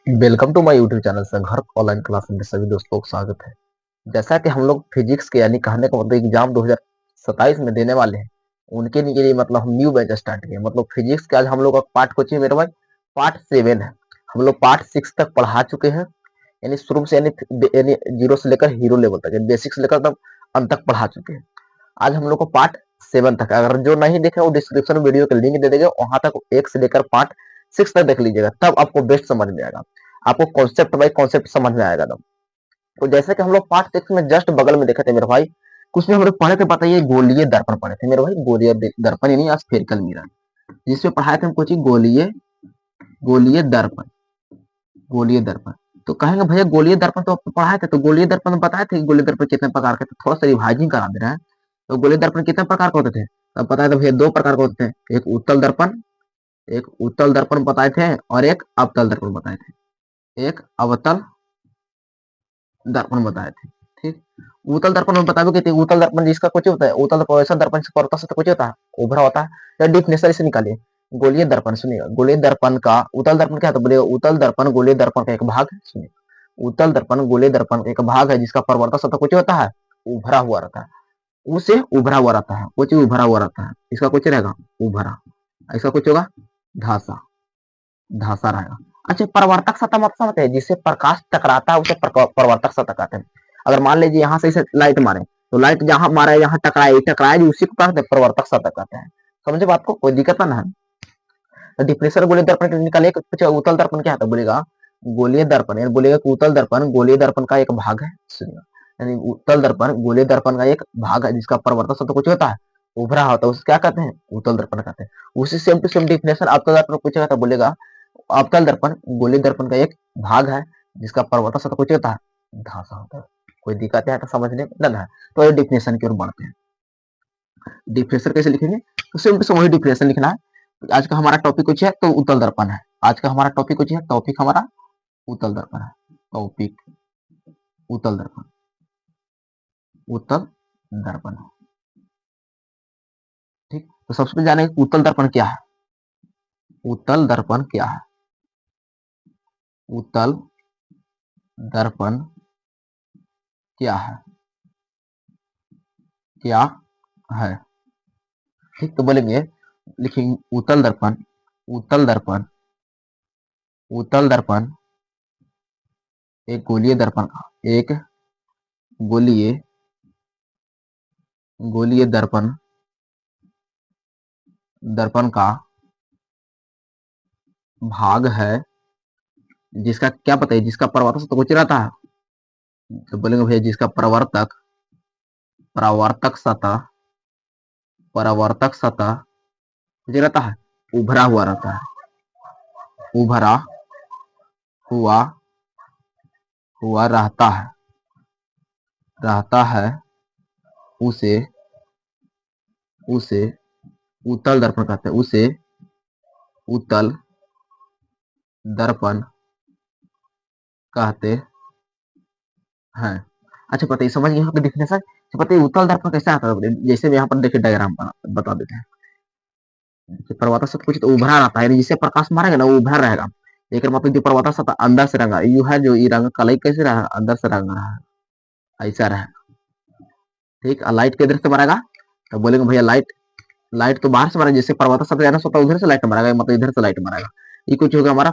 Welcome to my YouTube channel Sangharsh online class में सभी दोस्तों को स्वागत है। जैसा कि हम लोग फिजिक्स के यानी कहने का मतलब एग्जाम 2027 में देने वाले हैं, उनके लिए मतलब हम न्यू बैच स्टार्ट किए। मतलब फिजिक्स के आज हम लोग का पार्ट कोचिंग मेरे भाई पार्ट 7 है। हम लोग पार्ट 6 तक पढ़ा चुके हैं, यानी शुरू से यानी जीरो से लेकर हीरो लेवल तक, बेसिक से लेकर तब अंत तक पढ़ा चुके हैं। आज हम लोग को पार्ट 7 तक है। अगर जो नहीं देखे वो डिस्क्रिप्शन में वीडियो के लिंक दे देंगे, वहां तक 1 से लेकर पार्ट 6 तक देख लीजिएगा, तब आपको बेस्ट समझ में आएगा। आपको कॉन्सेप्ट बाय कॉन्सेप्ट समझ में आएगा तब। तो जैसे कि हम लोग पार्ट 6 में जस्ट बगल में देखे थे मेरे भाई, कुछ में हम लोग पढ़े थे, बताइए, गोलीय दर्पण पढ़े थे मेरे भाई। गोलीय दर्पण यानी स्फेरिकल मिरर, जिसमें पढ़ाए थे हम कुछ गोलीय गोलीय दर्पण। गोलीय दर्पण तो कहेंगे भैया गोलीय दर्पण तो पढ़ाए थे, तो गोलीय दर्पण में बताए थे कि गोलीय दर्पण कितने प्रकार के थे, थोड़ा सा रिवाइजिंग करा दे रहे हैं। तो गोलीय दर्पण कितने प्रकार के होते थे तब बताए थे भैया, 2 प्रकार के होते थे। एक उत्तल दर्पण बताए थे और एक अवतल दर्पण बताए थे। एक अवतल दर्पण बताए थे, ठीक। उत्तल दर्पण में बताओ कि उत्तल दर्पण जिसका कुछ होता है, उत्तल वैसा दर्पण से परता से तो कुछ होता है, उभरा होता है। या डिफिनेशन से निकालिए। गोलीय दर्पण सुनिएगा, गोलीय दर्पण का उत्तल दर्पण क्या होता है बोलिएगा, उत्तल दर्पण गोलीय दर्पण का एक भाग है। सुनिए, उत्तल दर्पण गोलीय दर्पण का एक भाग है जिसका परावर्तक सतह कुछ होता है, उभरा हुआ रहता है। उसे उभरा हुआ रहता है, कुछ उभरा हुआ रहता है, इसका कुछ रहेगा उभरा, ऐसा कुछ होगा धासा, धासा रहेगा। अच्छा, परावर्तक सतह मतलब समझते हैं, जिससे प्रकाश टकराता है उसे परावर्तक सतह कहते हैं। अगर मान लीजिए यहाँ से इसे लाइट मारे, तो लाइट जहां मारे यहाँ टकराए टकराए उसी को कहते हैं परावर्तक सतह कहते हैं। समझे बात को, कोई दिक्कत ना है। तो डिफ्लेक्शन गोलीय दर्पण निकालिए, कुछ उत्तल दर्पण क्या है तो बोलेगा गोलीय दर्पण, यानी बोलेगा कि उत्तल दर्पण गोलीय दर्पण का एक भाग है। सुनिए, यानी उत्तल दर्पण गोलीय दर्पण का एक भाग है जिसका परावर्तक सतह कुछ होता है, उभरा होता है, उसे क्या कहते हैं, उत्तल दर्पण कहते हैं। उसी सेम टू सेम डिफिनेशन अवतल दर्पण पूछेगा तो बोलेगा अवतल दर्पण गोलीय दर्पण का एक भाग है जिसका परावर्तक सतह कुछ होता है, धासा होता है। कोई दिक्कत है तो समझने में लगा है। तो ये डिफिनेशन की ओर बढ़ते हैं। डिफरेंशियल कैसे लिखेंगे, तो सेम टू सेम वही डिफरेंशियल लिखना है। आज का हमारा टॉपिक कुछ है तो उत्तल दर्पण है। आज का हमारा टॉपिक कुछ है, टॉपिक हमारा उत्तल दर्पण है। टॉपिक उत्तल दर्पण, उत्तल दर्पण है, ठीक। तो सबसे पहले जाने उत्तल दर्पण क्या है। उत्तल दर्पण क्या है, उत्तल दर्पण क्या है, क्या है, ठीक। तो बोलेंगे, लिखेंगे उत्तल दर्पण, उत्तल दर्पण, उत्तल दर्पण एक गोलीय दर्पण, एक गोलीय गोलीय दर्पण, दर्पण का भाग है जिसका क्या पता है, जिसका प्रवर्तक तो कुछ रहता है। तो बोलेंगे भैया जिसका प्रवर्तक प्रवर्तक सतह, प्रवर्तक सतह कुछ रहता है, उभरा हुआ रहता है, उभरा हुआ हुआ रहता है, उसे उसे उत्तल दर्पण कहते हैं, उसे उत्तल दर्पण कहते हैं। अच्छा, पता है, समझ गए यहाँ पे डिफिनेशन। तो पता है उत्तल दर्पण कैसा आता है, जैसे यहाँ पर देखिए डायग्राम बता देते हैं। प्रवर्तक सतह कुछ तो उभरा रहता है, जिससे प्रकाश मारेगा ना वो उभरा रहेगा। लेकिन मतलब जो प्रवर्तक सतह अंदर से रंगा यू है, जो ये रंग कलई कैसे रहा, अंदर से रंग रहा है, ऐसा रहा, ठीक। लाइट किधर से मारेगा, तो बोलेंगे भैया लाइट लाइट तो बाहर से मारेगा, जिससे प्रवर्तक सतह जाना होता है उधर से लाइट मारेगा, मतलब इधर से लाइट मारेगा। ये कुछ हो गया हमारा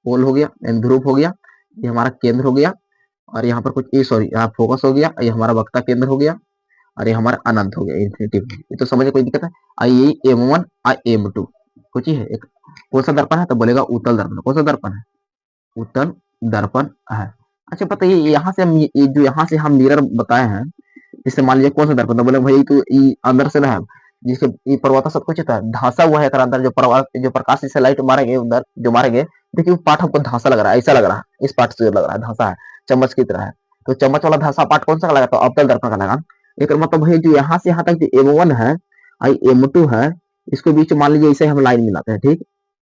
पोल हो गया, ध्रुव हो गया, ये हमारा केंद्र हो गया, और यहाँ पर कुछ ये सॉरी यहाँ फोकस हो गया, ये हमारा वक्ता केंद्र हो गया, और ये हमारा अनंत हो गया, इन्फिनिटी। ये तो समझे, कोई दिक्कत है। आई M1 आई M2 कुछ ही है। एक कौन सा दर्पण है तो बोलेगा उत्तल दर्पण। कौन सा दर्पण है, उत्तल दर्पण है। अच्छा, पता है यहाँ से हम ये जो यहाँ से हम मिरर बताए हैं, इससे मान लीजिए कौन सा दर्पण, तो बोले भाई तो ये अंदर से ना है, जिसके ये प्रवर्तक सब कुछ होता है, धांसा हुआ है अंदर, जो प्रकाश से लाइट मारेंगे उधर जो मारेंगे, देखिए वो पार्ट हमको धांसा लग रहा है, ऐसा लग रहा है, इस पार्ट से लग रहा है धांसा है, चम्मच की तरह है। तो चम्मच वाला धांसा पार्ट कौन सा लगा, तो अवतल दर्पण का लगा। एक मतलब भैया जो यहाँ से यहाँ तक जो M1 है आई M2 है, इसको बीच मान लीजिए इसे हम लाइन मिलाते हैं, ठीक।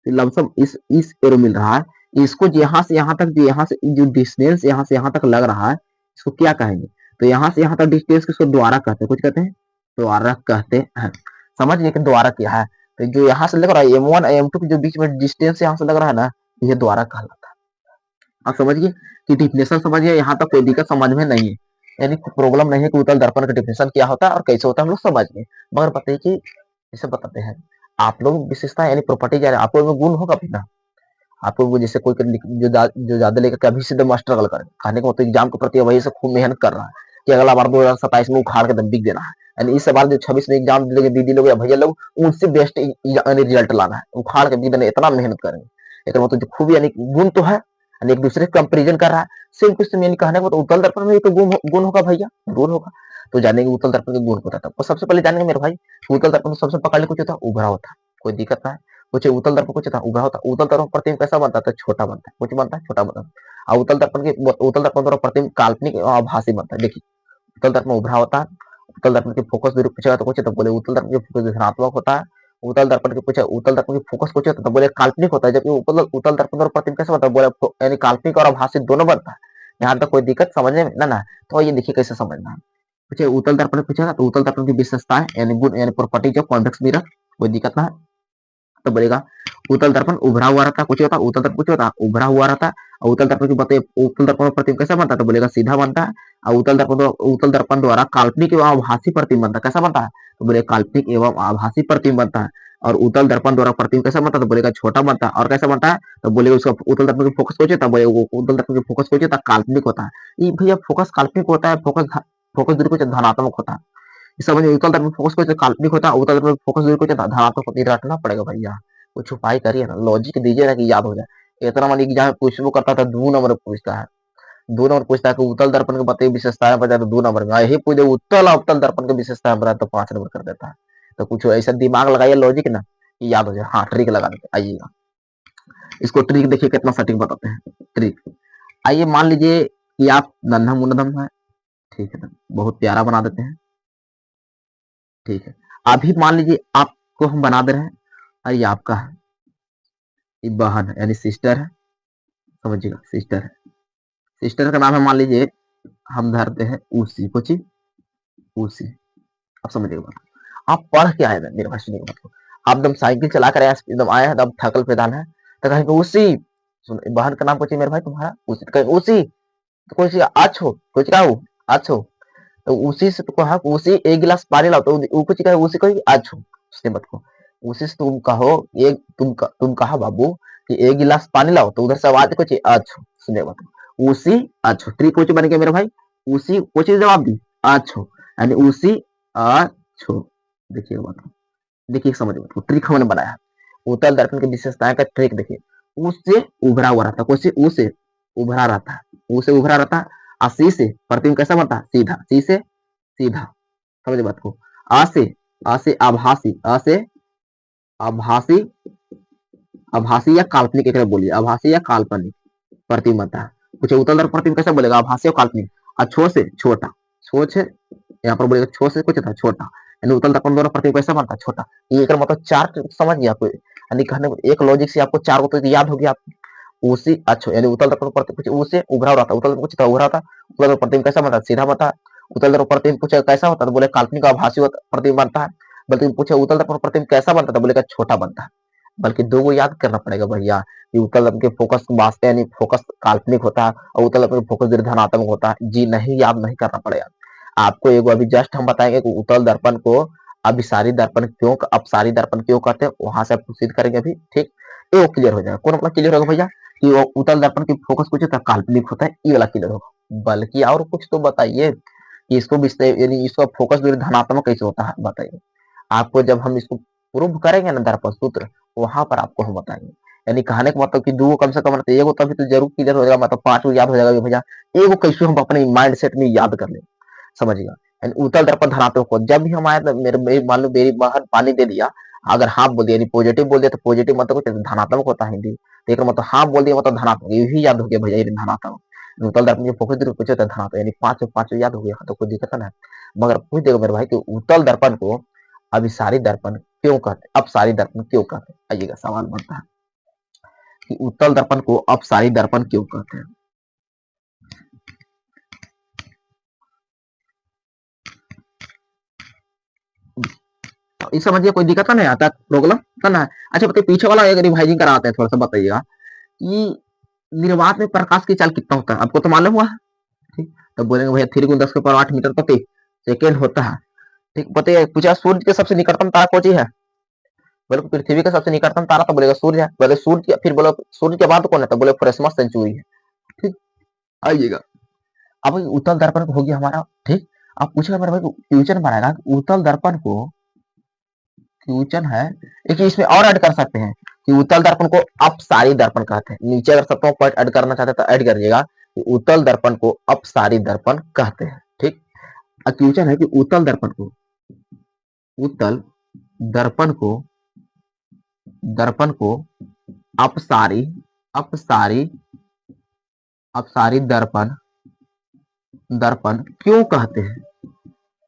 लमसम इस एरो मिल रहा है, इसको यहाँ से यहाँ तक जो यहाँ से जो डिस्टेंस यहाँ से यहाँ तक लग रहा है, इसको क्या कहेंगे, तो यहाँ से यहाँ तक डिस्टेंस किसको द्वारा कहते हैं, कुछ कहते हैं द्वारा कहते हैं। समझ गए कि द्वारा क्या है। तो जो यहाँ से लग रहा है M1 M2 के जो बीच में डिस्टेंस यहाँ से लग रहा है ना, ये द्वारा कहलाता है। आप समझिए कि डिफिनेशन समझिए, यहाँ तक कोई दिक्कत समझ में नहीं है, यानी प्रॉब्लम नहीं है कि उत्तल दर्पण का डिफिनेशन क्या होता है और कैसे होता है, हम लोग समझ गए। मगर बताइए कि जैसे बताते हैं आप लोग विशेषता यानी प्रॉपर्टी क्या है, आप लोग में गुण होगा भी ना। आप लोग जैसे कोई जो ज्यादा लेकर के अभी से स्ट्रगल करे, कहने का मतलब एग्जाम के प्रति वही से खूब मेहनत कर रहा है कि अगला बार 2027 में उखाड़ के दम बिक देना है, यानी इस बार जो 26 में एग्जाम देंगे दीदी लोग या भैया लोग, उनसे बेस्ट रिजल्ट लाना है, उखाड़ के बिक देना, इतना मेहनत करेंगे। लेकिन मतलब जो खूब यानी गुण तो है, यानी एक दूसरे से कंपेरिजन कर रहा है, सेम कुछ यानी कहने को तो उत्तल दर्पण में एक गुण होगा भैया, गुण होगा। तो जानेंगे उत्तल दर्पण के गुण होता था, तो सबसे पहले जानेंगे मेरे भाई उत्तल दर्पण सबसे पकड़ ले कुछ होता है उभरा होता, कोई दिक्कत ना है। कुछ उत्तल दर्पण कुछ था उभरा होता, उत्तल दर्पण प्रतिबिंब कैसा बनता था, छोटा बनता है, कुछ बनता है छोटा बनता है। और उत्तल दर्पण द्वारा प्रतिबिंब काल्पनिक और आभासी बनता है। देखिए उत्तल दर्पण उभरा होता है, उत्तल दर्पण की फोकस दूरी पूछेगा तो कुछ तो बोले उत्तल दर्पण की फोकस धनात्मक होता है। उत्तल दर्पण के पूछे उत्तल दर्पण की फोकस कुछ तो बोले काल्पनिक होता है, जबकि उत्तल दर्पण द्वारा प्रतिबिंब कैसा बनता है, बोले यानी काल्पनिक और आभासी दोनों बनता है। यहाँ तक कोई दिक्कत समझने में ना ना, तो ये देखिए कैसे समझना है। पूछे उत्तल दर्पण पूछेगा तो उत्तल दर्पण की विशेषताएं यानी गुण यानी प्रॉपर्टीज ऑफ कॉन्वेक्स मिरर, कोई दिक्कत ना है। तो बोलेगा उत्तल दर्पण उभरा हुआ रहता, कुछ होता उत्तल दर्पण कुछ होता उभरा हुआ रहता। और उत्तल दर्पण की बताइए उत्तल दर्पण प्रतिबिंब कैसा बनता है, तो बोलेगा सीधा बनता है। और उत्तल दर्पण द्वारा काल्पनिक एवं आभासी प्रतिबिंब बनता है, कैसा बनता है, तो बोले काल्पनिक एवं आभासी प्रतिबिंब बनता है। और उत्तल दर्पण द्वारा प्रतिबिंब कैसा बनता है, तो बोलेगा छोटा बनता है। और कैसा बनता है, तो बोलेगा उसका उत्तल दर्पण की फोकस कुछ होता है, बोले उत्तल दर्पण की फोकस कुछ होता है काल्पनिक होता है। ये भैया फोकस काल्पनिक होता है, फोकस फोकस दूरी कुछ धनात्मक होता है। इस समझ उत्तल दर्पण फोकस कुछ काल्पनिक होता है, उत्तल दर्पण फोकस दूरी कुछ धनात्मक होती है, रटना पड़ेगा भैया, कुछ उपाय करिए ना, लॉजिक दीजिए ना कि याद हो जाए। इतना मान एग्जाम में पूछबो करता था 2 नंबर पूछता है, 2 नंबर पूछता है कि उत्तल दर्पण के बताइए विशेषताएं बता, तो 2 नंबर में यही पूछ दे उत्तल और अवतल दर्पण की विशेषताएं बता, तो 5 नंबर कर देता है। तो कुछ ऐसा दिमाग लगाइए लॉजिक ना कि याद हो जाए। हाँ ट्रिक लगा देते आइएगा, इसको ट्रिक देखिए कितना सटीक बताते हैं। ट्रिक आइए मान लीजिए कि आप नन्हा मुन्नदम है, ठीक है ना, बहुत प्यारा बना देते हैं, ठीक है। अभी मान लीजिए आपको हम बना दे रहे हैं, और ये आपका है, ये बहन है यानी सिस्टर है, समझिएगा सिस्टर है। सिस्टर का नाम है मान लीजिए हम धरते हैं उसी, कुछ उसी, आप समझिएगा बात। आप पढ़ के आए मेरे भाई, सुनिएगा बात को। आप एकदम साइकिल चला कर एकदम आए हैं, एकदम थकल पैदान है, तो कहेंगे उसी, सुन बहन का नाम कुछ मेरे भाई तुम्हारा उसी, तो कहेंगे उसी, तो कुछ अच्छो कुछ क्या हो अच्छो, तो उसी से तो कहा उसी एक गिलास पानी लाओ, तो वो कुछ कहे उसी को अच्छो, उसने मत को उसी से तुम कहो, एक तुम कहा बाबू कि एक गिलास पानी लाओ, तो उधर से आवाज कुछ अच्छो, सुने मत उसी अच्छो, ट्री कुछ बन गया मेरे भाई, उसी कुछ जवाब दी अच्छो, यानी उसी अच्छो। देखिए बात, देखिए समझ में ट्रिक हमने बनाया। उत्तल दर्पण की विशेषताएं का ट्रिक देखिए, उससे उभरा हुआ रहता, कुछ उसे उभरा रहता है, उसे उभरा रहता है। और सी से प्रतिबिंब कैसा बनता है, सीधा, सी से सीधा, समझे बात को। आ से आभासी, आ से आभासी, आभासी या काल्पनिक एक बोलिए, आभासी या काल्पनिक प्रतिबिंब बनता है। कुछ उत्तल दर्पण प्रतिबिंब कैसा बोलेगा, आभासी और काल्पनिक। और छो से छोटा, छो से यहाँ पर बोलेगा छो से कुछ था छोटा, यानी उत्तल दर्पण दोनों प्रतिबिंब कैसा बनता है, छोटा। ये एक मतलब चार समझ गया आपको, यानी कहने एक लॉजिक से आपको चार तो याद हो गया आपको। उसी अच्छा यानी उत्तल दर्पण कुछ उससे उभरा रहा था, उत्तल कुछ था उभरा था, उत्तल दर्पण प्रतिबिंब कैसा बनता है, सीधा बनता है। उत्तल दर्पण प्रतिबिंब पूछे कैसा होता है, तो बोले काल्पनिक आभासी प्रतिबिंब बनता है। बल्कि पूछे उत्तल दर्पण प्रतिबिंब कैसा बनता था, बोलेगा छोटा बनता है। बल्कि दो को याद करना पड़ेगा भैया, कि उत्तल दर्पण के फोकस वास्ते यानी फोकस काल्पनिक होता है, और उत्तल दर्पण के फोकस धनात्मक होता है। जी नहीं, याद नहीं करना पड़ेगा आपको। एगो अभी जस्ट हम बताएंगे कि उत्तल दर्पण को अभिसारी दर्पण क्यों, अपसारी दर्पण क्यों करते हैं, वहां से आप सिद्ध करेंगे अभी, ठीक। ये क्लियर हो जाएगा, कौन अपना क्लियर होगा भैया, कि वो उत्तल दर्पण की फोकस कुछ होता है काल्पनिक होता है, ये वाला क्लियर होगा। बल्कि और कुछ तो बताइए कि इसको यानी इसका फोकस धनात्मक कैसे होता है, बताइए। आपको जब हम इसको प्रूव करेंगे ना दर्पण सूत्र, वहां पर आपको हम बताएंगे। यानी कहने का मतलब कि दो कम से कम रहते, एगो तभी तो जरूर क्लियर हो जाएगा, मतलब 5 याद हो जाएगा भैया, एगो कैसे हम अपने माइंड सेट में याद कर ले, समझिएगा। यानी उत्तल दर्पण धनात्मक हो, जब भी हम आए मान लो मेरी बहन पानी दे दिया, अगर हाँ बोल दिया यानी पॉजिटिव बोल दिया, तो पॉजिटिव मतलब कुछ धनात्मक होता है हिंदी, लेकिन मतलब हाँ बोल दिया मतलब धनात्मक, ये भी याद हो गया भैया, ये धनात्मक। उत्तल दर्पण की फोकस कुछ होता है धनात्मक, यानी पांच याद हो गया, तो कोई दिक्कत ना है। मगर पूछ देगा मेरे भाई कि उत्तल दर्पण को अभिसारी दर्पण क्यों कहते, अपसारी दर्पण क्यों कहते हैं, आइएगा सवाल बनता है कि उत्तल दर्पण को अपसारी दर्पण क्यों कहते हैं। इस समझिए कोई दिक्कत नहीं आता, प्रॉब्लम करना है। अच्छा बताइए पीछे वाला एक रिवाइजिंग कराते हैं थोड़ा सा, बताइएगा कि निर्वात में प्रकाश की चाल कितना होता है आपको तो मालूम हुआ है। ठीक, तो बोलेंगे भैया 3 × 10⁻8 मीटर प्रति सेकेंड होता है। ठीक, बताइए पूछा सूर्य के सबसे निकटतम तारा कौन सी है? बोले पृथ्वी का सबसे निकटतम तारा तो बोलेगा सूर्य है। बोले सूर्य, फिर बोलो सूर्य के बाद कौन है? तो बोले फ्रेस्मस सेंचुरी है। ठीक, आइएगा अब उत्तल दर्पण हो गया हमारा। ठीक, अब पूछेगा मेरे भाई क्वेश्चन बनाएगा उत्तल दर्पण को, क्वेश्चन है एक इसमें और ऐड कर सकते हैं कि उत्तल दर्पण को अपसारी दर्पण कहते हैं। नीचे अगर सत्ताओं पॉइंट ऐड करना चाहते हैं तो ऐड करिएगा कि उत्तल दर्पण को अपसारी दर्पण कहते हैं। ठीक, क्वेश्चन है कि उत्तल दर्पण को दर्पण को अपसारी अपसारी अपसारी दर्पण दर्पण क्यों कहते हैं?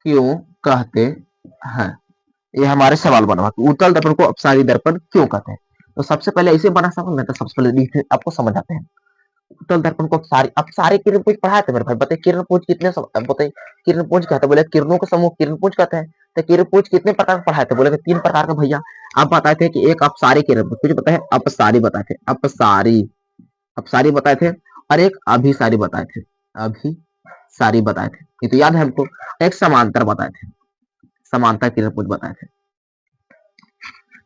क्यों कहते हैं? ये हमारे सवाल बना कि उत्तल दर्पण को अपसारी दर्पण क्यों कहते हैं। तो सबसे पहले इसे बना सकूं तो सबसे पहले आपको समझाते हैं उत्तल दर्पण को अपसारी किरणपुंज पढ़ाए थे मेरे भाई। बताइए किरणपुंज कितने, बताइए किरणपुंज कहते हैं, बोले किरणों का समूह किरणपुंज कहते हैं। तो किरणपुंज कितने प्रकार के पढ़ाए थे? बोले 3 प्रकार के भैया। आप बताए थे कि एक अपसारी किरणपुंज, कुछ बताए अपसारी बताए थे, अपसारी अपसारी बताए थे, और एक अभिसारी बताए थे, अभिसारी बताए थे। ये तो याद है हमको। एक समांतर बताए थे, समांतर किरणपुंज बताए थे।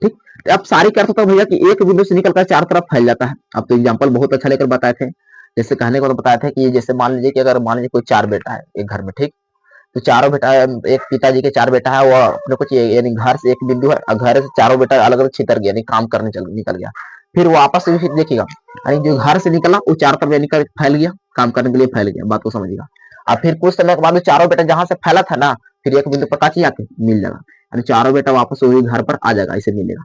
ठीक, तो अब सारी क्या होता है भैया कि एक बिंदु से निकलकर चारों तरफ फैल जाता है। अब तो एग्जांपल बहुत अच्छा लेकर बताए थे। जैसे कहने को तो बताए थे कि जैसे मान लीजिए कि अगर मान लीजिए कोई 4 बेटा है एक घर में। ठीक, तो चारों बेटा, एक पिताजी के 4 बेटा है, वो अपने कुछ यानी घर से एक बिंदु है, घर से चारों बेटा अलग अलग छितर गया, यानी काम करने चल निकल गया। फिर वो आपस में देखिएगा, यानी जो घर से निकला वो चारों तरफ निकल फैल गया, काम करने के लिए फैल गया। बात को समझिएगा। और फिर कुछ समय के बाद चारों बेटा जहां से फैला था ना, फिर एक बिंदु पर काची आके मिल जाएगा, यानी चारों बेटा वापस वही घर पर आ जाएगा, इसे मिलेगा,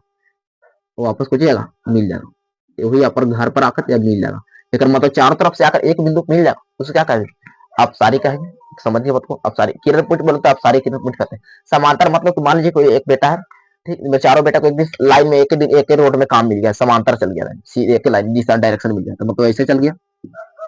वो वापस को जाएगा, मिल जाएगा, वही पर घर पर आकर या मिल जाएगा। लेकिन मतलब चारों तरफ से आकर एक बिंदु मिल जाएगा, उसे क्या कहेंगे? आप सारी कहेंगे। समझिए बात को। अब सारी किरण पुंज बोलते हैं, आप सारी किरण पुंज कहते हैं। समांतर मतलब कि मान लीजिए कोई एक बेटा है। ठीक, चारों बेटा को एक दिन लाइन में एक दिन एक रोड में काम मिल गया, समांतर चल गया, एक लाइन दिशा डायरेक्शन मिल गया, तो मतलब ऐसे चल गया।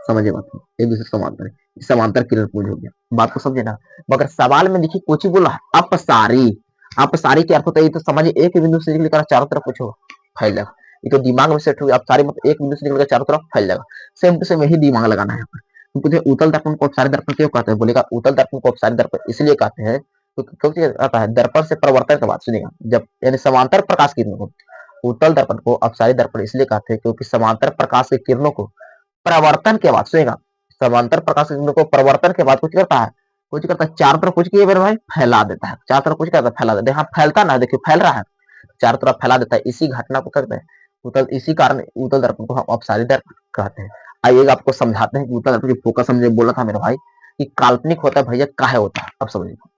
समझिए बात को, एक दूसरे समांतर है, समांतर किरण पुंज हो गया। बात को समझे ना। मगर सवाल में देखिए कुछ ही बोला है अपसारी। अपसारी क्या अर्थ होता है? ये तो समझिए एक बिंदु से निकलकर चारों तरफ कुछ हो फैल जाएगा। ये तो दिमाग में सेट हो गया। अपसारी मतलब एक बिंदु से निकलकर चारों तरफ फैल जाएगा। सेम टू सेम यही दिमाग लगाना है यहाँ पर। तो उत्तल दर्पण को अपसारी दर्पण क्यों कहते हैं? बोलेगा उत्तल दर्पण को अपसारी दर्पण इसलिए कहते हैं क्योंकि आता है दर्पण से परिवर्तन के बाद, सुनिएगा, जब यानी समांतर प्रकाश किरणों को उत्तल दर्पण को अपसारी दर्पण इसलिए कहते हैं क्योंकि समांतर प्रकाश की किरणों को प्रवर्तन के बाद, सुनेगा, समांतर प्रकाश की किरणों को प्रवर्तन के बाद कुछ करता है चारों तरफ कुछ किए मेरे भाई फैला देता है। चारों तरफ कुछ करता है फैला देता है। हाँ फैलता ना, देखिए फैल रहा है, चारों तरफ फैला देता है। इसी घटना को कहते हैं उत्तल, इसी कारण उत्तल दर्पण को हम अपसारी दर्पण कहते हैं। आइए आपको समझाते हैं कि उत्तल दर्पण की फोकस हमने बोला था मेरे भाई कि काल्पनिक होता है भैया, काहे होता है, अब समझिएगा।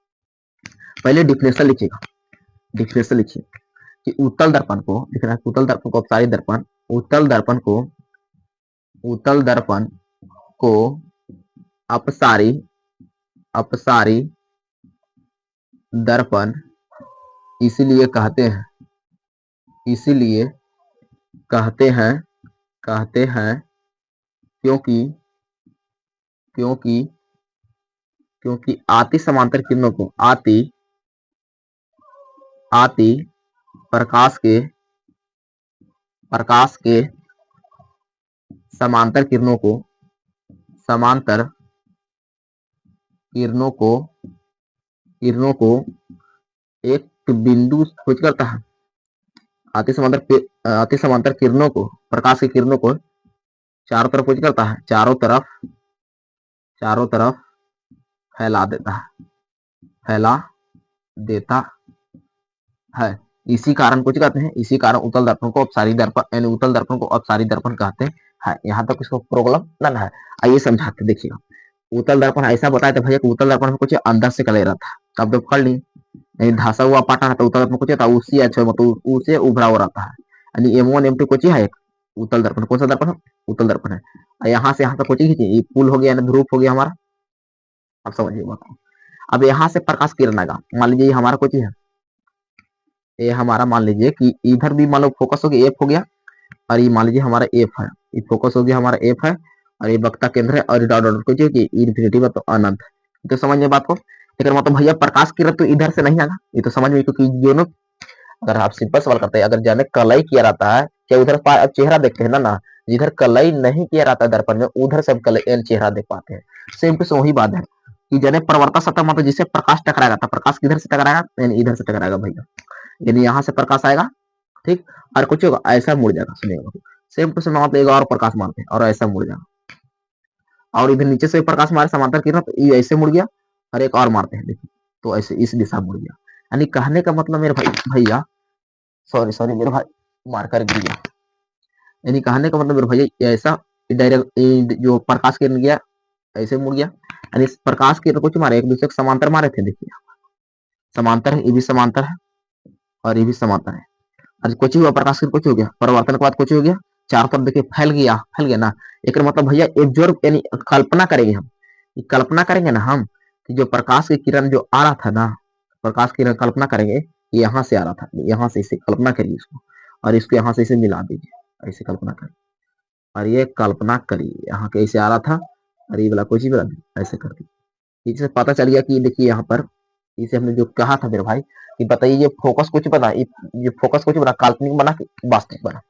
पहले डिफिनेशन लिखिएगा, डिफिनेशन लिखिए कि उत्तल दर्पण को लिखना है, उत्तल दर्पण को अपसारी दर्पण, उत्तल दर्पण को उत्तल दर्पण को अपसारी अपसारी दर्पण इसीलिए कहते हैं, इसीलिए कहते हैं क्योंकि क्योंकि क्योंकि आती समांतर किरणों को आती आती प्रकाश के समांतर किरणों को समांतर किरणों को एक बिंदु खोज करता है। आती समांतर किरणों को, प्रकाश की किरणों को चारों तरफ खोज करता है, चारों तरफ फैला देता है। इसी कारण कुछ कहते हैं, इसी कारण उत्तल दर्पण को अपसारी दर्पण यानी उत्तल दर्पण को अपसारी दर्पण कहते हैं। यहाँ तक इसको प्रॉब्लम ना है। आइए समझाते देखिएगा। उत्तल दर्पण ऐसा बताया था भैया कि उत्तल दर्पण में कुछ अंदर से कले रहता है। अब तो पकड़ ली, यानी धंसा हुआ पाटा है तो उत्तल दर्पण कुछ उसी अच्छा मतलब उसे उभरा हुआ रहता है। यानी M1 M2 कुछ है एक उत्तल दर्पण। कौन सा दर्पण है? उत्तल दर्पण है। यहाँ से यहाँ तक कुछ खींची, ये पुल हो गया, यानी ध्रुव हो गया हमारा। अब समझिए बात। अब यहाँ से प्रकाश किरण आएगा, मान लीजिए ये हमारा कुछ है, ये हमारा मान लीजिए कि इधर भी मान लो फोकस हो गया, एफ हो गया, और ये मान लीजिए हमारा एफ है, ये फोकस हो गया हमारा एफ है, और ये वक्ता केंद्र है, और डॉट डॉट कुछ इन्फिनिटी मतलब अनंत। तो समझ में बात को। लेकिन मतलब भैया प्रकाश किरण तो इधर से नहीं आएगा, ये तो समझ में, क्योंकि दोनों, अगर आप सिंपल सवाल करते हैं, अगर जाने कलई किया रहता है क्या उधर अब चेहरा देखते हैं ना, जिधर कलई नहीं किया रहता है दर्पण में उधर से हम चेहरा देख पाते हैं। सेम टू सेम वही बात है कि जने परावर्तन सतह मतलब जिससे प्रकाश टकराएगा था, प्रकाश किधर से टकराएगा, यानी इधर से टकराएगा भैया, यानी यहाँ से प्रकाश आएगा, ठीक, और कुछ होगा ऐसा मुड़ जाएगा, सुनिएगा सेम टू सेम मतलब एक और प्रकाश मारते हैं और ऐसा मुड़ जाएगा, और इधर नीचे से प्रकाश मारे समांतर किरण तो ये ऐसे मुड़ गया, और एक और मारते हैं देखिए तो ऐसे इस दिशा मुड़ गया। यानी कहने का मतलब मेरे भाई भैया सॉरी सॉरी मेरे भाई मारकर गिर गया, यानी कहने का मतलब मेरे भैया ऐसा डायरेक्ट जो प्रकाश किरण गया ऐसे मुड़ गया, यानी प्रकाश किरण कुछ मारे एक दूसरे को समांतर मारे थे, देखिए समांतर है, ये भी समांतर है और ये भी समांतर है, और कुछ हुआ प्रकाश किरण कुछ हो गया, परिवर्तन के बाद कुछ हो गया, चारों तरफ देखिए फैल गया ना। एक मतलब भैया एब्जॉर्ब यानी कल्पना करेंगे हम, कल्पना करेंगे ना हम कि जो प्रकाश की किरण जो आ रहा था ना, प्रकाश की किरण कल्पना करेंगे यहाँ से आ रहा था, यहाँ से इसे कल्पना करिए इसको, और इसको यहाँ से इसे मिला दीजिए, ऐसे कल्पना करिए, और ये कल्पना करिए यहाँ कैसे आ रहा था, और ये वाला कुछ ही वाला ऐसे कर दिए, इससे पता चल गया कि देखिए यहाँ पर इसे हमने जो कहा था मेरे भाई कि बताइए ये फोकस कुछ बना, ये फोकस कुछ बना, काल्पनिक बना कि वास्तविक बना,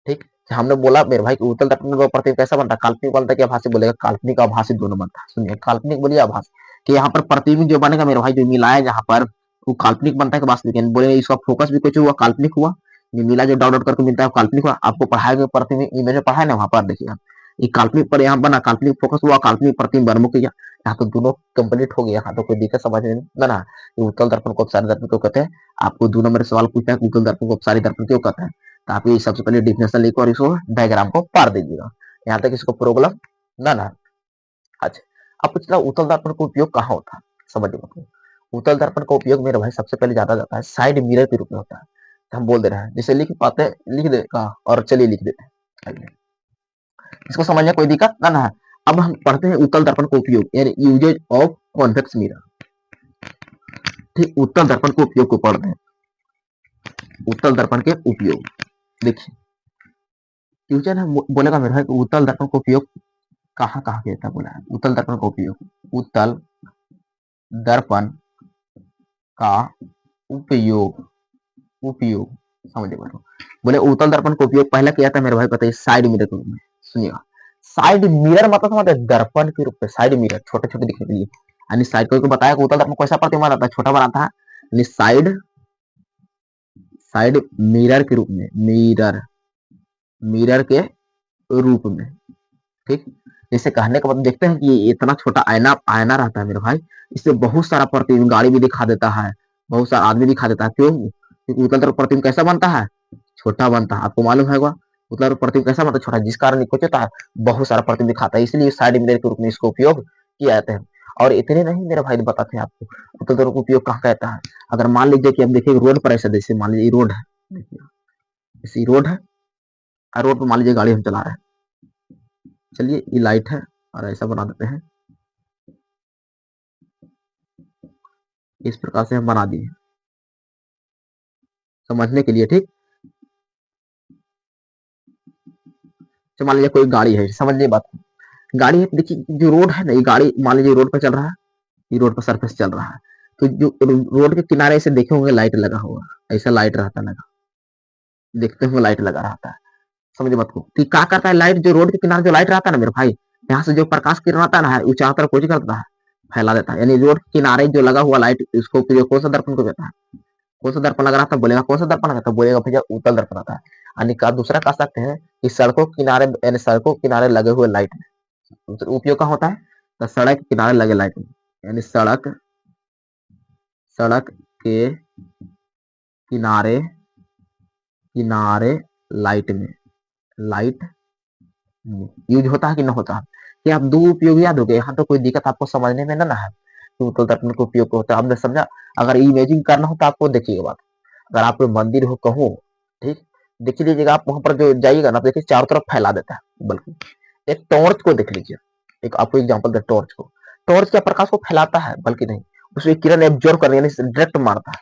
ठीक। हमने बोला मेरे भाई उत्तल दर्पण में प्रतिबिंब कैसा बनता है, काल्पनिक बनता है कि आभासी, बोलेगा काल्पनिक आभासी दोनों बनता है, सुनिए काल्पनिक बोलिए आभासी, कि यहाँ पर प्रतिबिंब जो बनेगा मेरे भाई जो मिला है जहाँ पर वो काल्पनिक बनता है कि वास्तविक, बोले इसका फोकस भी कुछ हुआ काल्पनिक हुआ, मिला जो डॉट डॉट करके मिलता है काल्पनिक हुआ, आपको पढ़ाया गया प्रतिबिंब इमेज में पढ़ा है ना, वहां पर देखिएगा ये काल्पनिक पर यहाँ बना, काल्पनिक फोकस हुआ, काल्पनिक प्रतिबिंब बर्मुख किया, यहाँ तो दोनों कंप्लीट हो गया, यहाँ तो कोई दिक्कत समझ में ना। उत्तल दर्पण को अपसारी दर्पण क्यों कहते हैं, आपको 2 नंबर सवाल पूछता है उत्तल दर्पण को अपसारी दर्पण क्यों कहते हैं, तो आप ये सबसे पहले डिफिनेशन लिखो और इसको डायग्राम को पार दीजिएगा, यहाँ तक इसको प्रॉब्लम ना। अच्छा, अब पूछना उत्तल दर्पण का उपयोग कहाँ होता है, समझिए मतलब उत्तल दर्पण का उपयोग मेरे भाई सबसे पहले ज्यादा जाता है साइड मिरर के रूप में होता है, हम बोल दे रहे हैं जिसे लिख पाते हैं लिख देगा, और चलिए लिख देते हैं, इसको समझने कोई दिक्कत ना है। अब हम पढ़ते हैं उत्तल दर्पण का उपयोग यानी यूजेज ऑफ कॉन्वेक्स मिरर, ठीक, उत्तल दर्पण के उपयोग को पढ़ते हैं, उत्तल दर्पण के उपयोग देखिए, फ्यूचर है बोलेगा मेरे भाई उत्तल दर्पण का उपयोग कहाँ कहाँ किया जाता, बोला है उत्तल दर्पण का उपयोग, उत्तल दर्पण का उपयोग उपयोग समझे बोले उत्तल दर्पण का उपयोग पहले किया था मेरे भाई बताइए साइड मिरर के रूप में, सुनिएगा साइड मिरर मतलब समझते दर्पण के रूप में, साइड मिरर छोटे छोटे दिखने के लिए, यानी साइड को बताया कि उत्तल दर्पण कैसा प्रतिबिंब आता है, छोटा बनाता है, यानी साइड साइड मिरर के रूप में, मिरर के रूप में, ठीक। जैसे कहने का मतलब देखते हैं कि इतना छोटा आईना आईना रहता है मेरे भाई, इससे बहुत सारा प्रतिबिंब गाड़ी भी दिखा देता है, बहुत सारा आदमी दिखा देता है, क्यों, क्योंकि उत्तल प्रतिबिंब कैसा बनता है, छोटा बनता है, आपको मालूम है उत्तल प्रतिबिंब कैसा बनता है, छोटा, जिस कारण कुछ होता है बहुत सारा प्रतिबिंब दिखाता है, इसलिए साइड मिरर के रूप में इसको उपयोग किया जाता है। और इतने नहीं मेरे भाई बताते हैं आपको उत्तल दर्पण का उपयोग कहाँ कहता है, अगर मान लीजिए कि हम देखिए रोड पर ऐसा, जैसे मान लीजिए रोड है, देखिए इसी रोड है, रोड पर मान लीजिए गाड़ी हम चला रहे हैं, चलिए ये लाइट है और ऐसा बना देते हैं, इस प्रकार से हम बना दिए समझने के लिए, ठीक। तो मान लीजिए कोई गाड़ी है, समझ लीजिए बात, गाड़ी है, देखिए जो रोड है ना, ये गाड़ी मान लीजिए रोड पर चल रहा है, ये रोड पर सरफेस चल रहा है, तो जो रोड के किनारे से देखे होंगे लाइट लगा हुआ, ऐसा लाइट रहता लगा, देखते हुए लाइट लगा रहता है, समझे बात को, कि क्या करता है लाइट, जो रोड के किनारे जो लाइट रहता है ना मेरे भाई, यहाँ से जो प्रकाश किरण आता है ना वो चारों तरफ कुछ करता है, फैला देता है, यानी रोड के किनारे जो लगा हुआ लाइट इसको कौन सा दर्पण को कहता है, कौन सा दर्पण लग रहा था, बोलेगा कौन सा दर्पण आता है, बोलेगा भैया उत्तल दर्पण आता है। यानी का दूसरा कह सकते हैं कि सड़कों किनारे यानी सड़कों किनारे लगे हुए लाइट में उपयोग का होता है, तो सड़क के किनारे लगे लाइट में, यानी सड़क सड़क के किनारे किनारे लाइट में, लाइट यूज होता है कि ना होता है, कि आप दो उपयोग याद हो गए, यहाँ तो कोई दिक्कत आपको समझने में ना है कि उत्तल दर्पण का उपयोग होता है, आपने समझा। अगर इमेजिंग करना हो तो आपको देखिएगा बात, अगर आप मंदिर हो कहो, ठीक, देख लीजिएगा आप वहां पर जो जाइएगा ना, देखिए चारों तरफ फैला देता है, बल्कि एक टॉर्च को देख लीजिए, एक आपको एग्जांपल दे टॉर्च को, टॉर्च क्या प्रकाश को फैलाता है, बल्कि नहीं, उसमें किरण एब्जॉर्ब करने यानी डायरेक्ट मारता है,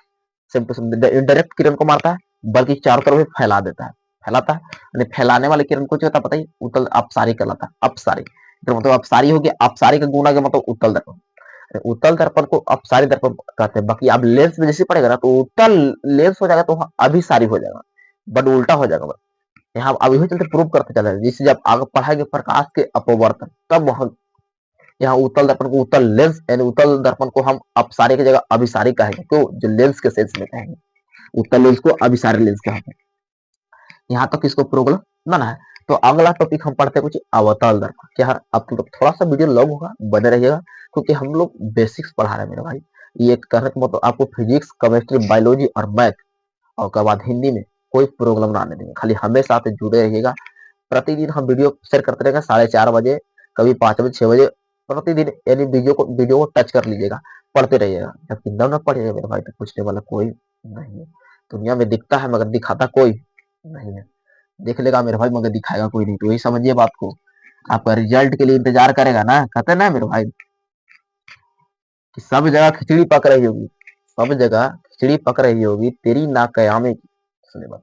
डायरेक्ट किरण को मारता है, बल्कि चारों तरफ फैला देता है, फैलाता है, यानी फैलाने वाले किरण को जो होता है बताइए उत्तल अपसारी कहलाता है, अपसारी तो मतलब अपसारी हो गया, अपसारी का गुना का मतलब उत्तल दर्पण, उत्तल दर्पण को अपसारी दर्पण कहते हैं। बाकी आप लेंस में जैसे पड़ेगा ना तो उत्तल लेंस हो जाएगा तो अभिसारी हो जाएगा, बट उल्टा हो जाएगा, यहाँ अब यही चलते प्रूव करते चले जिससे जब आगे पढ़ाएंगे प्रकाश के अपवर्तन तब हम यहाँ उत्तल दर्पण को उत्तल लेंस यानी उत्तल दर्पण को हम अपसारी की जगह अभिसारी कहेंगे, तो जो लेंस के सेंस में कहेंगे उत्तल लेंस को अभिसारी लेंस कहेंगे। यहाँ तक इसको प्रोग्राम बना है। तो अगला टॉपिक हम पढ़ते कुछ अवतल दर्पण। क्या है, आप लोग थोड़ा सा वीडियो लॉन्ग होगा, बने रहिएगा क्योंकि हम लोग बेसिक्स पढ़ा रहे हैं मेरे भाई। ये करने का मतलब आपको फिजिक्स, केमिस्ट्री, बायोलॉजी और मैथ और उसके बाद हिंदी में कोई प्रॉब्लम ना आने देंगे। खाली हमेशा से जुड़े रहिएगा। प्रतिदिन हम वीडियो शेयर करते रहेंगे 4:30 बजे, कभी 5 बजे, 6 बजे प्रतिदिन, यानी वीडियो को टच कर लीजिएगा, पढ़ते रहिएगा। जब कितना न पढ़िएगा मेरे भाई तो पूछने वाला कोई नहीं है। दुनिया में दिखता है मगर दिखाता कोई नहीं है। देख लेगा मेरे भाई मगर दिखाएगा कोई नहीं। तो यही समझिए बात को। आपका रिजल्ट के लिए इंतजार करेगा ना, कहते ना मेरे भाई कि सब जगह खिचड़ी पक रही होगी, सब जगह खिचड़ी पक रही होगी तेरी नाकयामे की। सुने बात,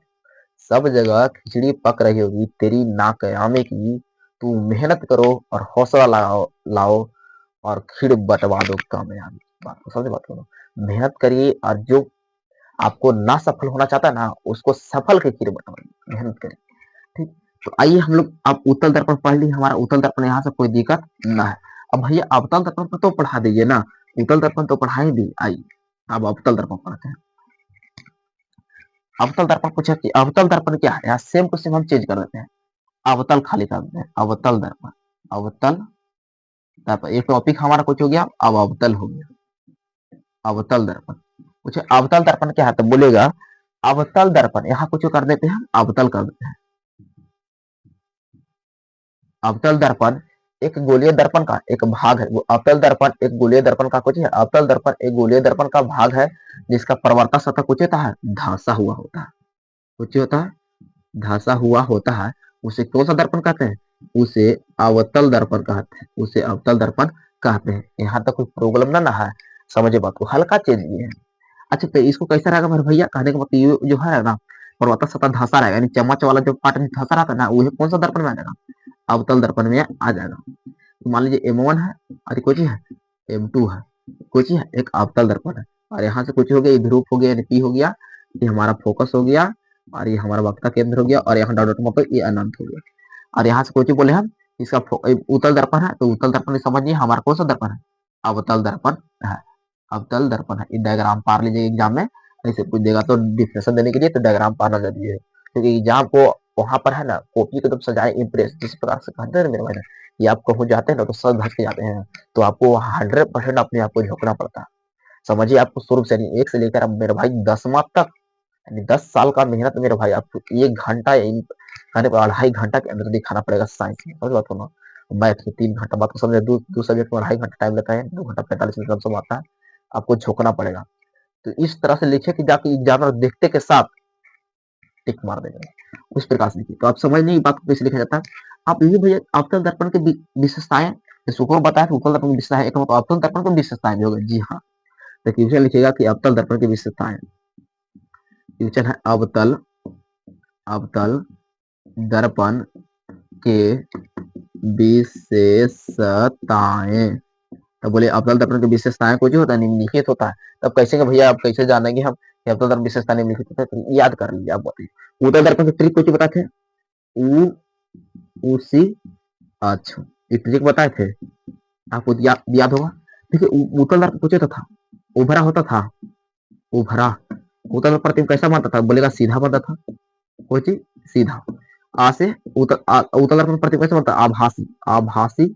सब जगह खिचड़ी पक रही होगी तेरी नाकयामे की, तू मेहनत करो और हौसला लाओ लाओ और खिड़ बटवा दो कामयाबी। बात को समझ, बात करो, मेहनत करिए और जो आपको ना सफल होना चाहता है ना उसको सफल के खीर बटवाइए, मेहनत करिए। ठीक, तो आइए हम लोग अब उत्तल दर्पण पढ़ ली, हमारा उत्तल दर्पण यहाँ से कोई दिक्कत ना है। अब भैया अवतल दर्पण पर तो पढ़ा दीजिए ना, उत्तल दर्पण तो पढ़ा ही दी। आइए अब अवतल दर्पण पढ़ते हैं। अवतल दर्पण पूछा कि अवतल दर्पण क्या है, यहाँ सेम टू सेम हम चेंज कर देते हैं, अवतल खाली कर देते हैं, अवतल दर्पण। अवतल दर्पण एक टॉपिक हमारा कुछ हो गया, अब अवतल हो गया, अवतल दर्पण। पूछे अवतल दर्पण क्या है तो बोलेगा अवतल दर्पण, यहाँ कुछ कर देते हैं, अवतल कर देते हैं। अवतल दर्पण एक गोलीय दर्पण का एक भाग है। वो अवतल दर्पण एक गोलीय दर्पण का कुछ है, अवतल दर्पण एक गोलीय दर्पण का भाग है जिसका परावर्तक सतह कुछ होता है, धंसा हुआ होता है। कुछ होता है, धंसा हुआ होता है। उसे कौन सा दर्पण कहते हैं, उसे अवतल दर्पण कहते हैं, उसे अवतल दर्पण कहते हैं। यहाँ तक कोई प्रॉब्लम ना है, समझे बात को, हल्का चेंज भी है। अच्छा तो इसको कैसा रहेगा मेरे भैया, कहने का मतलब ये जो है ना परावर्तक सतह धंसा रहेगा, यानी चम्मच वाला जो पार्ट में धंसा रहता है ना, वो कौन सा दर्पण में आ जाएगा, अवतल दर्पण में आ जाएगा। तो मान लीजिए M1 है और कोई चीज है M2 है, कोई चीज है, एक अवतल दर्पण है और यहाँ से कुछ हो गया, ये ध्रुव हो गया यानी P हो गया, ये हमारा फोकस हो गया और ये हमारा वक्ता केंद्र हो गया और यहाँ डॉट मतलब ये अनंत हो गया। और यहाँ से कोई चीज बोले हम इसका उत्तल दर्पण है, तो उत्तल दर्पण समझिए हमारा कौन सा दर्पण है, अवतल दर्पण है, अवतल दर्पण है। डायग्राम पार लीजिए एग्जाम में, ऐसे पूछ देगा तो डिफिनेशन देने के लिए तो डायग्राम पारना जरूरी है, क्योंकि एग्जाम को वहां पर है ना कॉपी को एकदम सजाए इम्प्रेस जिस प्रकार से कहते हैं मेरे भाई, ये आप कहीं जाते हैं ना तो सब भटक जाते हैं, तो आपको 100% अपने आप को झोंकना पड़ता है। समझिए आपको शुरू से एक से लेकर अब मेरे भाई 10वां तक, यानी 10 साल का मेहनत मेरे भाई आपको 1 घंटा यानी 2.5 घंटा के अंदर दिखाना पड़ेगा साइंस में। समझ बात होना, मैथ में 3 घंटा, बात को समझे, दो सब्जेक्ट में 2.5 घंटा टाइम लगता है, 2 घंटा 45 मिनट कम से आता है, आपको झोंकना पड़ेगा। तो इस तरह से लिखे कि जाके एग्जामिनर देखते के साथ टिक मार देगा, उस प्रकार से लिखिए। तो आप समझ नहीं बात को कैसे लिखा जाता है। आप ये भैया अवतल दर्पण की विशेषताएं सुखो बताया, उत्तल दर्पण की विशेषताएं एक अवतल दर्पण की विशेषताएं भी होगी, जी हाँ। तो क्वेश्चन लिखिएगा कि अवतल दर्पण की विशेषताएं, क्वेश्चन है अवतल अवतल दर्पण के विशेषताएं। तो बोले अवतल दर्पण की विशेषताएं कुछ होता है, निम्नलिखित होता है। तब कैसे कि भैया आप कैसे जानेंगे हम अवतल दर्पण विशेषता निम्नलिखित होता है, तो याद कर लीजिए। आप बताइए उत्तल दर्पण की ट्रिक कुछ बताए थे, उ उसी अच्छा ये ट्रिक बताए थे आपको, याद होगा। देखिए उत्तल दर्पण कुछ होता था, उभरा होता था, उभरा। उत्तल दर्पण प्रतिबिंब कैसा बनता था, बोलेगा सीधा बनता था, कोई चीज सीधा। आ से उत्तल दर्पण प्रतिबिंब कैसा बनता, आभासी, आभासी,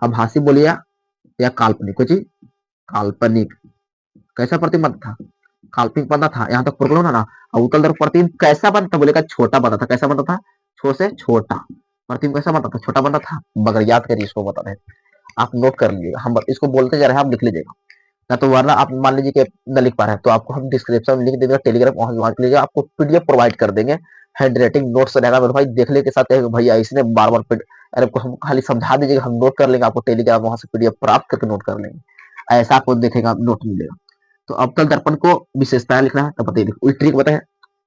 आभासी बोलिए या काल्पनिक, कुछ काल्पनिक। कैसा प्रतिबिंब बनता था, काल्पनिक बनता था। यहाँ तक प्रॉब्लम है ना। उत्तल दर्पण प्रतिबिंब कैसा बनता, बोलेगा छोटा बनता था, कैसा बनता था, छोटे से छोटा। प्रतिबिंब कैसा बनता था, छोटा बनता था, मगर याद करिए इसको बता रहे, आप नोट कर लीजिएगा, हम इसको बोलते जा रहे हैं, आप लिख लीजिएगा ना। तो वरना आप मान लीजिए कि न लिख पा रहे हैं तो आपको हम डिस्क्रिप्शन में लिख देंगे, टेलीग्राम वहां लीजिएगा, आपको पीडीएफ प्रोवाइड कर देंगे, हैंड राइटिंग नोट्स रहेगा मेरे भाई, देखने के साथ भैया इसने बार बार अरे हम खाली समझा दीजिएगा, हम नोट कर लेंगे, आपको टेलीग्राम वहां से पीडीएफ प्राप्त करके नोट कर लेंगे, ऐसा आपको देखेगा नोट मिलेगा। तो अवतल दर्पण को विशेषताएं लिखना है तो बताइए, उस ट्रिक बताए,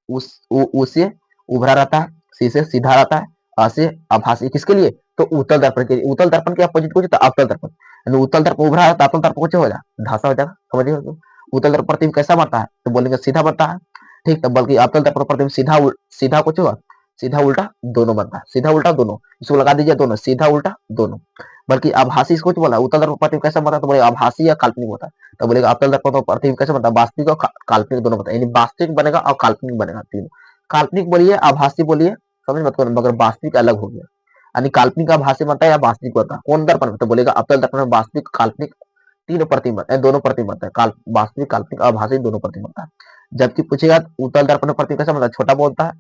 उससे उभरा रहता है, सी से सीधा रहता है, आ से आभासी, किसके लिए, तो उत्तल दर्पण के लिए। उत्तल दर्पण के अपोजिट कुछ अवतल दर्पण, उत्तल दर्पण उभरा है तो अवतल दर्पण कुछ हो जाएगा, ढांसा हो जाएगा, समझिए। उत्तल दर्पण प्रतिबिंब कैसा बनता है तो बोलेंगे सीधा बनता है, ठीक है, बल्कि अवतल दर्पण प्रतिबिंब सीधा सीधा कुछ होगा, सीधा उल्टा दोनों बनता है, सीधा उल्टा दोनों, इसको लगा दीजिए दोनों, सीधा उल्टा दोनों। बल्कि आभासी इसको बोला, उत्तल दर्पण प्रतिबिंब कैसा बनता है, तो बोलेगा आभासी या काल्पनिक होता है, तो बोलेगा अवतल दर्पण प्रतिबिंब कैसे बनता है, वास्तविक और काल्पनिक दोनों बनता है, यानी वास्तविक बनेगा और काल्पनिक बनेगा तीनों। काल्पनिक बोलिए, आभासी बोलिए, समझ मत करो, मगर वास्तविक अलग हो गया, यानी काल्पनिक आभासी बनता है या वास्तविक बनता है, कौन दर्पण में, तो बोलेगा अवतल दर्पण में वास्तविक काल्पनिक तीनों प्रतिबिंब दोनों प्रतिबिंब बनता है, वास्तविक काल्पनिक आभासी दोनों प्रतिबिंब बनता है। जबकि पूछेगा उत्तल दर्पण में प्रतिबिंब कैसा बनता है, छोटा बोलता है,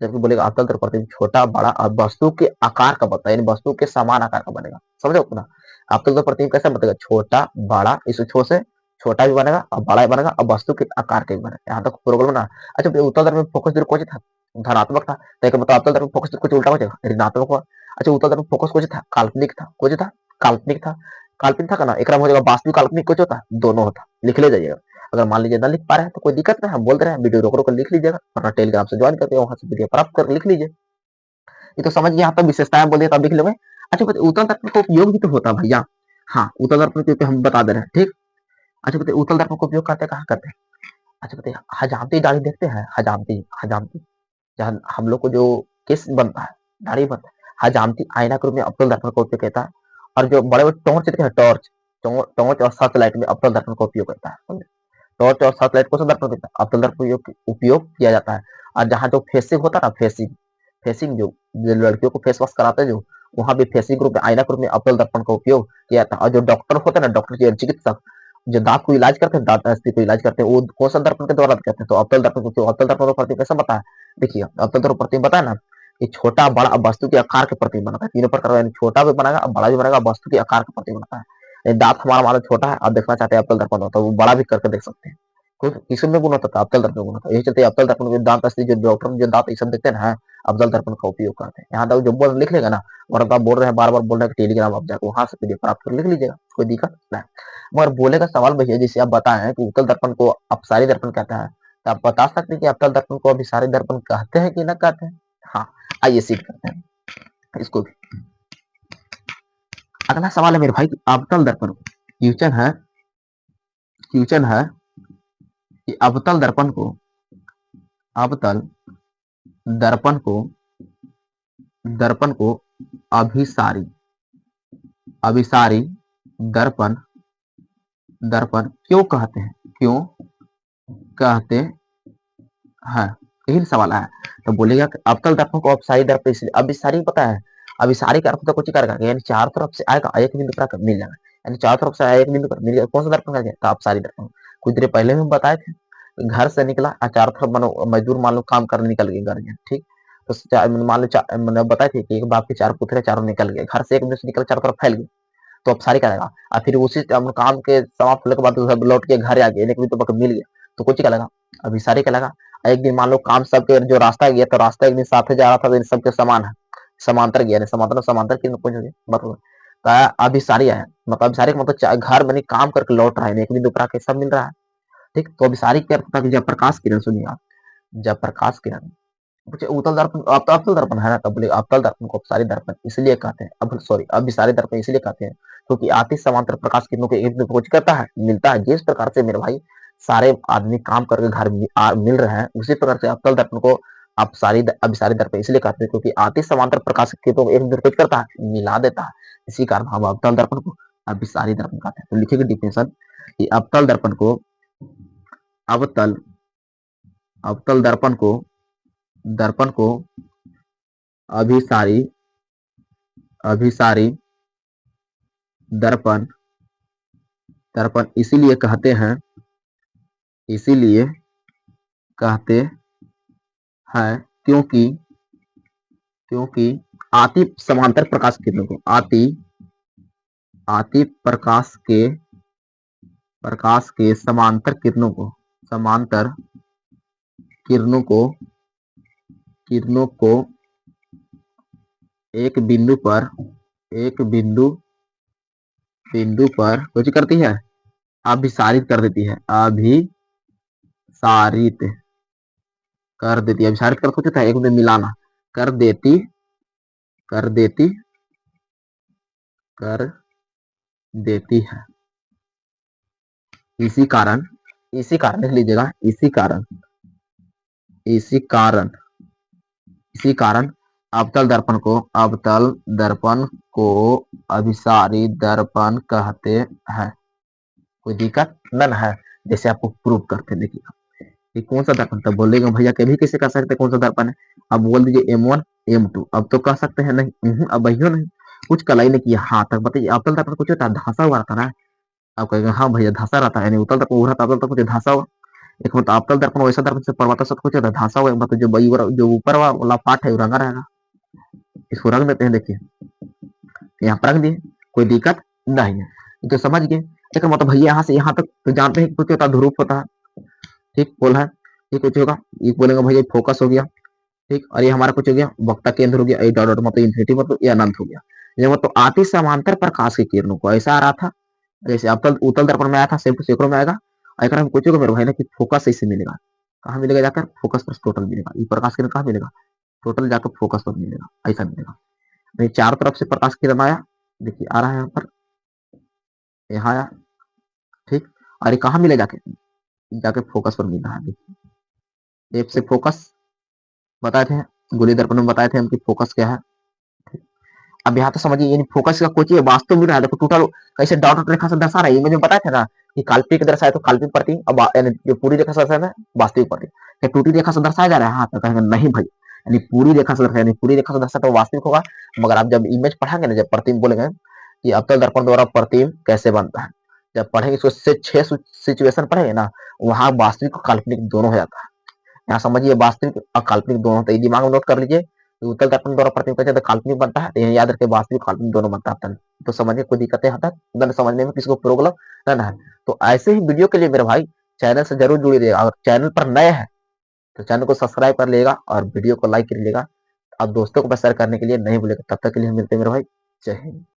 जबकि बोलेगा अवतल दर्पण प्रतिबिंब छोटा बड़ा और वस्तु के आकार का बनता है, यानी वस्तु के समान आकार का बनेगा, समझो ना। अवतल दर्पण प्रतिबिंब कैसा बनेगा, छोटा बड़ा, इस छो से छोटा भी बनेगा और बड़ा भी बनेगा और वस्तु के आकार का भी बनेगा, यहाँ तक प्रॉब्लम ना। अच्छा उत्तल दर्पण में फोकस दूरी कौन सा था, धनात्मक था, तो एक मतलब अवतल दर्पण में फोकस कुछ उल्टा हो जाएगा, ऋणात्मक हुआ। अच्छा उत्तल दर्पण में फोकस कौन सा था, काल्पनिक था, कौन सा था, काल्पनिक था, काल्पनिक था ना, एक हो जाएगा वास्तविक काल्पनिक कुछ होता है, दोनों होता, लिख ले जाइएगा। अगर मान लीजिए ना लिख पा रहे हैं तो कोई दिक्कत नहीं, हम बोल रहे हैं, वीडियो रोक रोक लिख लीजिएगा, वरना टेलीग्राम से ज्वाइन करके वहां से वीडियो प्राप्त कर लिख लीजिए। ये तो समझ गया, यहाँ पर विशेषताएं बोलिए तब लिख लोगे। अच्छा उत्तल दर्पण का उपयोग भी तो होता है भैया, हाँ उत्तल दर्पण के हम बता दे रहे हैं, ठीक। अच्छा बताइए उत्तल दर्पण का उपयोग करते कहाँ करते हैं, अच्छा बताइए हजामती दाढ़ी देखते हैं, हजामती हजामती जहाँ हम लोग को जो केस बनता है, दाढ़ी बनता है, हजामती आईना के रूप में अवतल दर्पण का उपयोग करता है। और जो बड़े बड़े टॉर्च देखते हैं, टॉर्च टॉर्च और सर्च लाइट में अवतल दर्पण का उपयोग करता है, टॉर्च और सर्च लाइट को दर्पण करता है, अवतल दर्पण उपयोग किया जाता है। और जहाँ जो फेसिंग होता है ना, फेसिंग फेसिंग जो लड़कियों को फेस वॉश कराते हैं जो, वहां भी फेसिंग रूप में आईना के रूप में अवतल दर्पण का उपयोग किया जाता है। और जो डॉक्टर होते हैं ना, डॉक्टर चिकित्सक जो दांत को इलाज करते हैं, दांत अस्थि को इलाज करते हैं, वो कौन सा दर्पण के द्वारा करते हैं, तो अवतल दर्पण को। अवतल दर्पण का प्रतिबिंब कैसा बताया, देखिए अवतल दर्पण प्रतिबिंब बताया ना, ये छोटा बड़ा वस्तु के आकार के प्रतिबिंब बनता है, तीनों प्रकार, यानी छोटा भी बनेगा, बड़ा भी बनेगा, वस्तु के आकार का प्रतिबिंब बनता है। दांत हमारा मान छोटा है, आप देखना चाहते हैं अवतल दर्पण होता है, वो बड़ा भी करके देख सकते हैं, किसमें गुण होता था, अवतल दर्पण गुण होता है। यही चलते अवतल दर्पण में दांत अस्थि जो डॉक्टर जो दांत सब देखते हैं ना, अवतल दर्पण का उपयोग करते हैं। यहाँ तक जो बोल लिख लेगा ना, और आप बोल रहे हैं बार बार बोल रहे हैं टेलीग्राम आप जाकर वहां से पीडीएफ प्राप्त कर लिख लीजिएगा, कोई दिक्कत नहीं। मगर बोले का सवाल भैया, जैसे आप बताएं कि उत्तल दर्पण को अपसारी दर्पण कहता है, तो आप बता सकते हैं कि अवतल दर्पण को अभिसारी दर्पण कहते हैं कि ना कहते हैं। हाँ आइए सीख करते हैं इसको भी। अगला सवाल है मेरे भाई, अवतल दर्पण क्वेश्चन है कि अवतल अवतल दर्पण को अभिसारी अभिसारी दर्पण दर्पण क्यों कहते हैं, क्यों कहते हैं, यही सवाल है। तो बोलेगा कि अवतल दर्पण को अपसारी दर्पण इसलिए, अभिसारी पता है, अभिसारी का अर्थ तो कुछ करेगा, यानी चार तरफ से आएगा एक बिंदु पर मिल जाएगा, यानी चार तरफ से आया एक बिंदु पर मिल जाएगा, कौन सा दर्पण करके, तो अपसारी दर्पण। कुछ देर पहले भी हम बताए थे, घर से निकला चारों तरफ मानो मजदूर मान लो काम करने निकल गए घर में, ठीक। तो मान लो मैंने बताए थे कि एक बाप के चार पुत्र चारों निकल गए घर से, एक बिंदु से निकल चारों तरफ फैल गए, तो अपसारी करेगा। और फिर उसी काम के समाप्त होने के बाद सब लौट के घर आ गए, एक बिंदु पर मिल गया, तो कुछ क्या लगा, अभिसारी का लगा। एक दिन मान लो काम सबके जो रास्ता गया, तो रास्ता एक दिन साथ जा रहा था, तो सबके समान है, समांतर गया, समांतर समांतर की कुछ हो गया मतलब, अभिसारी आया, मतलब अभिसारी का मतलब घर बनी काम करके लौट रहा है, एक बिंदु पर आके सब मिल रहा है, ठीक। तो अभिसारी क्या था कि जब प्रकाश किरण, सुनिए आप, जब प्रकाश किरण उत्तल दर्पण अवतल दर्पण है ना, तब बोले अवतल दर्पण को अपसारी दर्पण इसलिए कहते हैं, अब सॉरी अभिसारी दर्पण इसलिए कहते हैं क्योंकि आतिश समांतर प्रकाश किरणों के इर्द गिर्द करता है, मिलता है। जिस प्रकार से मेरे भाई सारे आदमी काम करके घर मिल रहे हैं, उसी प्रकार से अवतल दर्पण को अपसारी अभिसारी दर्पण इसलिए कहते हैं क्योंकि आतिश समांतर प्रकाश किरणों को एक गिर्द करता है, मिला देता है, इसी कारण हम अवतल दर्पण को अभिसारी दर्पण कहते हैं। तो लिखेंगे डिफिनेशन कि अवतल अवतल दर्पण को अभिसारी अभिसारी दर्पण दर्पण इसीलिए कहते हैं क्योंकि क्योंकि आति समांतर प्रकाश किरणों को आति प्रकाश के समांतर किरणों को एक बिंदु पर कुछ करती है, अभिसारित कर देती है, अभिसारित अभिसारित कर कुछ होता है, एक में मिलाना, कर देती कर देती कर देती है। इसी कारण लिख लीजिएगा, इसी कारण इसी कारण अवतल दर्पण को अभिसारी दर्पण कहते हैं। कोई दिक्कत न है। जैसे आपको प्रूव करते हैं, देखिए ये कौन सा दर्पण, तब बोलेगा भैया कभी कैसे कर सकते कौन सा दर्पण है। अब बोल दीजिए M1 M2, अब तो कह सकते हैं नहीं, अब भैया नहीं, कुछ कलाई नहीं किया। हाँ तक बताइए, अवतल दर्पण कुछ होता है धंसा हुआ रहता है। आप कहेंगे हाँ भैया धंसा रहता है, उत्तल दर्पण उभरा अवतल दर्पण कुछ धंसा हुआ। एक मतलब अवतल दर्पण वैसा दर्पण से परवता सब कुछ होता है धंसा हुआ, मतलब जो ऊपर वाला पार्ट है वो रंगा रहेगा। इसको रंग देते हैं, देखिए यहाँ पर रंग दिए, कोई दिक्कत नहीं है। तो समझ गए, लेकिन मतलब भैया यहाँ से यहाँ तक तो जानते हैं कुछ होता है ध्रुव होता है, ठीक बोल है। ये कुछ होगा, ये बोलेंगे भैया फोकस हो गया, ठीक। और ये हमारा कुछ हो गया वक्ता केंद्र हो गया, ये डॉट डॉट मतलब इन्फिनिटी मतलब ये अनंत हो गया। ये मतलब आती समांतर प्रकाश की किरणों को ऐसा आ रहा था, जैसे अवतल उत्तल दर्पण में आया था, सेम टू सैकड़ों में आएगा। अगर हम पूछेगा मेरे भाई ना कि फोकस ऐसे मिलेगा, कहाँ मिलेगा जाकर, फोकस पर टोटल मिलेगा। ये प्रकाश किरण कहाँ मिलेगा, टोटल जाकर फोकस पर मिलेगा, ऐसा मिलेगा। नहीं चारों तरफ से प्रकाश किरण आया, देखिए आ रहा है यहाँ पर, यहाँ आया, ठीक। और ये कहाँ मिले जाके, जाके फोकस पर मिल रहा है। देखिए एफ से फोकस बताए थे, गोली दर्पण में बताए थे हम कि फोकस क्या है। अब यहाँ तो समझिए यानी फोकस का कोई चीज वास्तव में रहा है, देखो टोटल कैसे डॉट डॉट रेखा से दर्शा रहा है। मुझे बताया था ना कि काल्पनिक दर्शाए तो काल्पनिक प्रति, अब जो पूरी रेखा से दर्शाया है वास्तविक प्रति। क्या टूटी रेखा से दर्शाया जा रहा है, हाँ तो कहेंगे नहीं भाई, यानी पूरी रेखा से दर्शाया, पूरी रेखा से दर्शाया तो वास्तविक होगा। मगर आप जब इमेज पढ़ाएंगे ना, जब प्रतिबिंब बोलेंगे कि अवतल दर्पण द्वारा प्रतिबिंब कैसे बनता है, जब पढ़ेंगे इसको से 6 सिचुएशन पढ़ेंगे ना, वहां वास्तविक और काल्पनिक दोनों हो जाता है। यहाँ समझिए वास्तविक और काल्पनिक दोनों, तो ये दिमाग में नोट कर लीजिए। उत्तल दर्पण द्वारा प्रतिबिंब कैसे काल्पनिक बनता है, तो याद रखे वास्तविक काल्पनिक दोनों बनता है। तो समझिए कोई दिक्कत यहाँ तक गलत समझने में किसी को प्रॉब्लम न है। तो ऐसे ही वीडियो के लिए मेरे भाई चैनल से जरूर जुड़े रहिएगा। अगर चैनल पर नए हैं तो चैनल को सब्सक्राइब कर लेगा और वीडियो को लाइक कर लीजिएगा। आप दोस्तों को शेयर करने के लिए नहीं भूलेगा। तब तक के लिए मिलते हैं मेरे भाई, जय हिंद।